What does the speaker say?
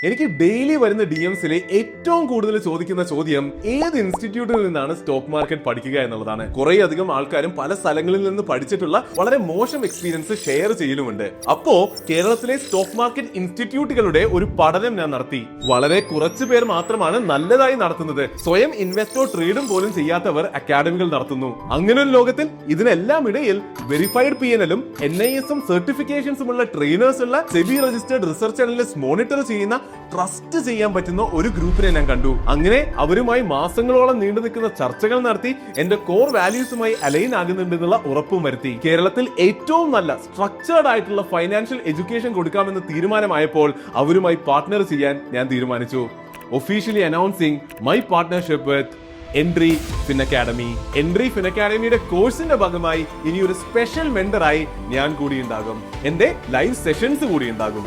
എനിക്ക് ഡെയിലി വരുന്ന DMസിലെ ഏറ്റവും കൂടുതൽ ചോദിക്കുന്ന ചോദ്യം ഏത് ഇൻസ്റ്റിറ്റ്യൂട്ടിൽ നിന്നാണ് സ്റ്റോക്ക് മാർക്കറ്റ് പഠിക്കുക എന്നുള്ളതാണ്. കുറെ അധികം ആൾക്കാരും പല സ്ഥലങ്ങളിൽ നിന്ന് പഠിച്ചിട്ടുള്ള വളരെ മോശം എക്സ്പീരിയൻസ് ഷെയർ ചെയ്യലുമുണ്ട്. അപ്പോ കേരളത്തിലെ സ്റ്റോക്ക് മാർക്കറ്റ് ഇൻസ്റ്റിറ്റ്യൂട്ടുകളുടെ ഒരു പഠനം ഞാൻ നടത്തി. വളരെ കുറച്ചു പേർ മാത്രമാണ് നല്ലതായി നടത്തുന്നത്. സ്വയം ഇൻവെസ്റ്റോ ട്രേഡും പോലും ചെയ്യാത്തവർ അക്കാഡമികൾ നടത്തുന്നു. അങ്ങനെ ഒരു ലോകത്തിൽ ഇതിനെല്ലാം ഇടയിൽ വെരിഫൈഡ് PNL-ഉം NIS-ഉം സർട്ടിഫിക്കേഷൻസും ഉള്ള ട്രെയിനേഴ്സ് ഉള്ള SEBI registered research analyst monitor ചെയ്യുന്ന ട്രസ്റ്റ് ചെയ്യാൻ പറ്റുന്ന ഒരു ഗ്രൂപ്പിനെ ഞാൻ കണ്ടു. അങ്ങനെ അവരുമായി മാസങ്ങളോളം നീണ്ടു നിൽക്കുന്ന ചർച്ചകൾ നടത്തി എന്റെ കോർ വാല്യൂസുമായി അലൈൻ ആകുന്നുണ്ടെന്നുള്ള ഉറപ്പും വരുത്തി. കേരളത്തിൽ ഏറ്റവും നല്ല സ്ട്രക്ചേർഡ് ആയിട്ടുള്ള ഫൈനാൻഷ്യൽ എഡ്യൂക്കേഷൻ കൊടുക്കാമെന്ന് തീരുമാനമായപ്പോൾ അവരുമായി പാർട്ട്ണർ ചെയ്യാൻ ഞാൻ തീരുമാനിച്ചു. Officially announcing my partnership with Entri Fin academy. Entri Fin അക്കാഡമിയുടെ കോഴ്സിന്റെ ഭാഗമായി ഇനി ഒരു സ്പെഷ്യൽ മെന്ററായി ഞാൻ കൂടി ഉണ്ടാകും. എന്റെ ലൈവ് സെഷൻസ് കൂടി ഉണ്ടാകും.